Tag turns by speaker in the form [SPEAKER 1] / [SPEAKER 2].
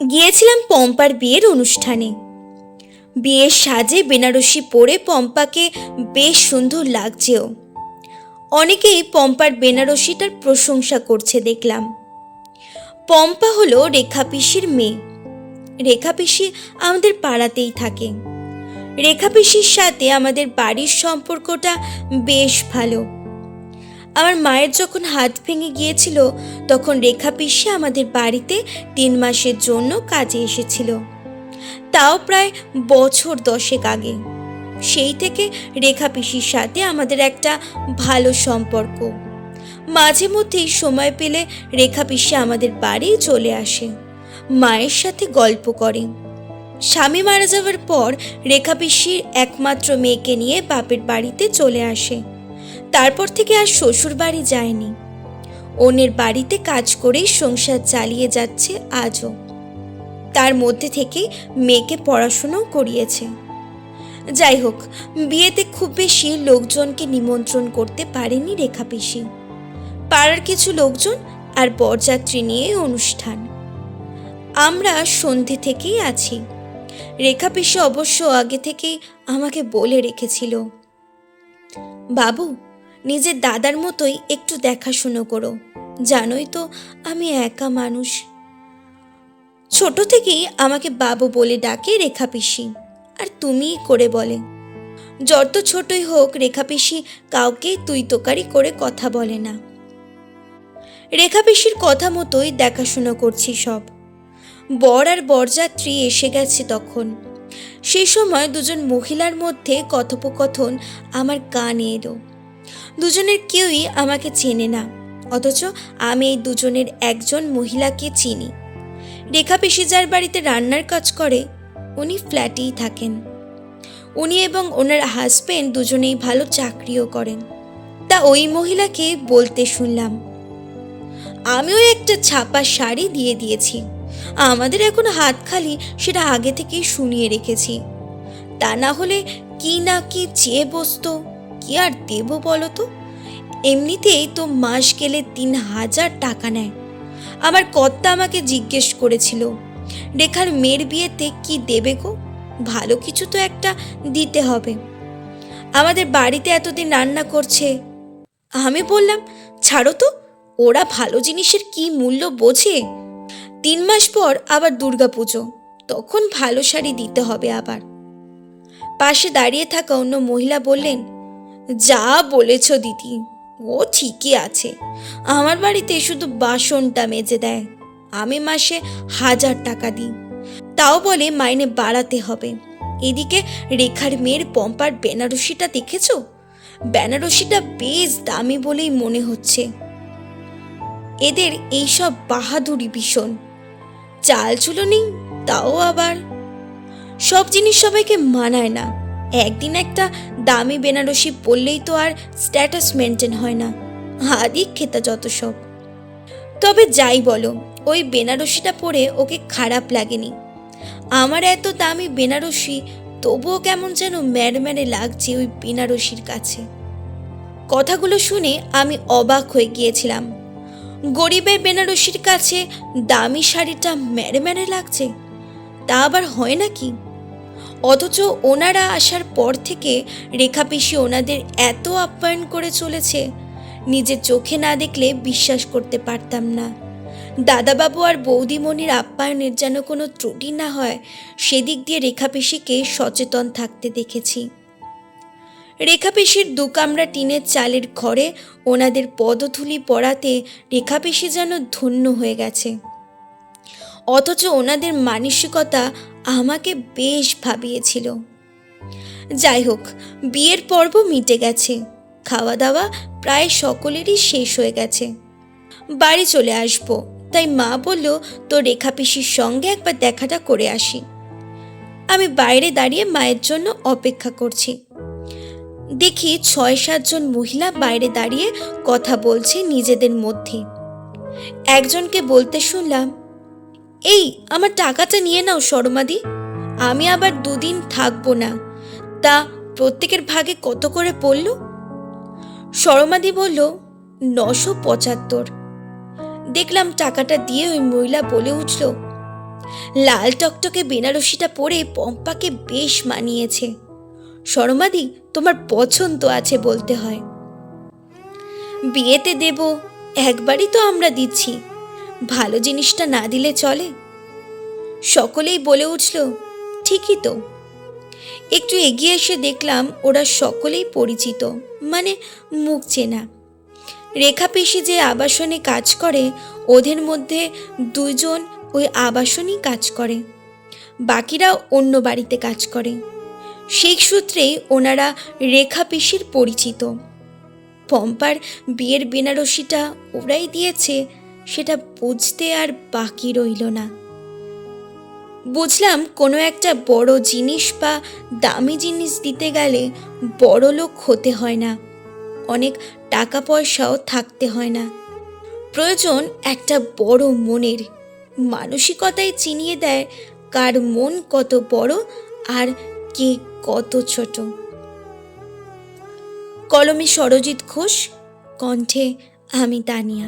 [SPEAKER 1] গিয়েছিলাম পম্পার বিয়ের অনুষ্ঠানে। বিয়ের সাজে বেনারসি পরে পম্পাকে বেশ সুন্দর লাগছেও। অনেকেই পম্পার বেনারসিটার প্রশংসা করছে দেখলাম। পম্পা হলো রেখা পিসির মেয়ে। রেখা পিসি আমাদের পাড়াতেই থাকে। রেখা পিসির সাথে আমাদের বাড়ির সম্পর্কটা বেশ ভালো। আমার মায়ের যখন হাত ভেঙে গিয়েছিল তখন রেখা পিসি আমাদের বাড়িতে 3 মাসের জন্য কাজে এসেছিল, তাও প্রায় বছর 10 আগে। সেই থেকে রেখা পিসির সাথে আমাদের একটা ভালো সম্পর্ক। মাঝে মধ্যেই সময় পেলে রেখা পিসি আমাদের বাড়ি চলে আসে, মায়ের সাথে গল্প করে। স্বামী মারা যাওয়ার পর রেখা পিসির একমাত্র মেয়েকে নিয়ে বাপের বাড়িতে চলে আসে। তারপর থেকে আর শ্বশুর বাড়ি যায়নি। অন্যের বাড়িতে কাজ করেই সংসার চালিয়ে যাচ্ছে আজও। তার মধ্যে থেকে মেয়েকে পড়াশুনোও করিয়েছে। যাই হোক, বিয়েতে খুব বেশি লোকজনকে নিমন্ত্রণ করতে পারেনি রেখা পিসি। পাড়ার কিছু লোকজন আর বরযাত্রী নিয়ে অনুষ্ঠান। আমরা সন্ধে থেকেই আছি। রেখা পিসি অবশ্য আগে থেকেই আমাকে বলে রেখেছিল, বাবু, নিজের দাদার মতোই একটু দেখাশুনো করো, জানোই তো আমি একা মানুষ। ছোট থেকেই আমাকে বাবু বলে ডাকে রেখা পিসি, আর তুমিই করে বলে। যত ছোটই হোক রেখা পিসি কাউকে তুই তোকারি করে কথা বলে না। রেখা পিসির কথা মতোই দেখাশুনো করছি সব। বর আর বরযাত্রী এসে গেছে তখন। সেই সময় দুজন মহিলার মধ্যে কথোপকথন আমার কানে এলো। দুজনের কেউই আমাকে চেনে না, অথচ আমি এই দুজনের একজন মহিলাকে চিনি। রেখা পিসি যার বাড়িতে রান্নার কাজ করে উনি ফ্ল্যাটেই থাকেন। উনি এবং ওনার হাজবেন্ড দুজনেই ভালো চাকরিও করেন। তা ওই মহিলাকে বলতে শুনলাম, আমিও একটা ছাপা শাড়ি দিয়ে দিয়েছি, আমাদের এখন হাত খালি, সেটা আগে থেকেই শুনিয়ে রেখেছি। তা না হলে কি না কি চেয়ে বসতো, কি আর দেবো বলো তো। এমনিতেই তো মাস গেলে 3000 টাকা নেয়। আমার কর্তা আমাকে জিজ্ঞেস করেছিল, রেখার মেয়ের বিয়েতে কি দেবে গো, ভালো কিছু তো একটা দিতে হবে। আমাদের বাড়িতে এতদিন রান্না করছে। আমি বললাম, ছাড়ো তো, ওরা ভালো জিনিসের কি মূল্য বোঝে। 3 মাস পর আবার দুর্গাপুজো, তখন ভালো শাড়ি দিতে হবে আবার। পাশে দাঁড়িয়ে থাকা অন্য মহিলা বললেন, যা বলেছ দিদি, ও ঠিকই আছে। আমার বাড়িতে শুধু বাসনটা মেজে দেয়, আমি মাসে 1000 টাকা দিই, তাও বলে মাইনে বাড়াতে হবে। এদিকে রেখার মেয়ের পম্পার বেনারসিটা দেখেছো? বেনারসিটা বেশ দামি বলেই মনে হচ্ছে। এদের এইসব বাহাদুরি ভীষণ। চাল চুলো নেই, তাও আবার সব জিনিস সবাইকে মানায় না। একদিন একটা দামি বেনারসি পরলেই তো আর স্ট্যাটাস মেনটেন হয় না। হাদিক খেতা যত সব। তবে যাই বলো, ওই বেনারসিটা পরে ওকে খারাপ লাগেনি। আমার এত দামি বেনারসি, তবুও কেমন যেন ম্যাড়ম্যাড়ে লাগছে ওই বেনারসির কাছে। কথাগুলো শুনে আমি অবাক হয়ে গিয়েছিলাম। গরিবের বেনারসির কাছে দামি শাড়িটা ম্যাড়ম্যাড়ে লাগছে, তা আবার হয় নাকি? অথচ ওনারা আসার পর থেকে রেখা পিসি ওনাদের এত আপ্যায়ন করে চলেছে, নিজের চোখে না দেখলে বিশ্বাস করতে পারতাম না। দাদাবাবু আর বৌদিমণির আপ্যায়নের যেন কোনো ত্রুটি না হয়, সেদিক দিয়ে রেখা পিসিকে সচেতন থাকতে দেখেছি। রেখা পিসির 2 কামরা টিনের চালের ঘরে ওনাদের পদধূলি পড়াতে রেখা পিসি যেন ধন্য হয়ে গেছে। অথচ ওনাদের মানসিকতা আমাকে বেশ ভাবিয়েছিল। যাই হোক, বিয়ের পর্ব মিটে গেছে। খাওয়া দাওয়া প্রায় সকলেরই শেষ হয়ে গেছে। বাড়ি চলে আসবো, তাই মা বলল তো রেখা পিসির সঙ্গে একবার দেখাটা করে আসি। আমি বাইরে দাঁড়িয়ে মায়ের জন্য অপেক্ষা করছি। দেখি 6-7 জন মহিলা বাইরে দাঁড়িয়ে কথা বলছে নিজেদের মধ্যে। একজনকে বলতে শুনলাম, এই আমার টাকাটা নিয়ে নাও শর্মাদি, আমি আবার 2 দিন থাকবো না। তা প্রত্যেকের ভাগে কত করে পড়ল? শর্মাদি বলল 975। দেখলাম টাকাটা দিয়ে ওই মহিলা বলে উঠল, লাল টকটকে বেনারসিটা পরে পম্পাকে বেশ মানিয়েছে। শর্মাদি, তোমার পছন্দ আছে বলতে হয়। বিয়েতে দেব, একবারই তো আমরা দিচ্ছি, ভালো জিনিসটা না দিলে চলে? সকলেই বলে উঠল, ঠিকই তো। একটু এগিয়ে এসে দেখলাম ওরা সকলেই পরিচিত, মানে মুখ চেনা। রেখা পিসি যে আবাসনে কাজ করে, ওদের মধ্যে দুজন ওই আবাসনেই কাজ করে, বাকিরা অন্য বাড়িতে কাজ করে। সেই সূত্রেই ওনারা রেখা পিসির পরিচিত। পম্পার বিয়ের বেনারসিটা ওরাই দিয়েছে, সেটা বুঝতে আর বাকি রইল না। বুঝলাম কোনো একটা বড় জিনিস বা দামি জিনিস দিতে গেলে বড় লোক হতে হয় না, অনেক টাকা পয়সাও থাকতে হয় না, প্রয়োজন একটা বড় মনের। মানসিকতায় চিনিয়ে দেয় কার মন কত বড় আর কে কত ছোট। কলমে সরজিৎ ঘোষ, কণ্ঠে আমি তানিয়া।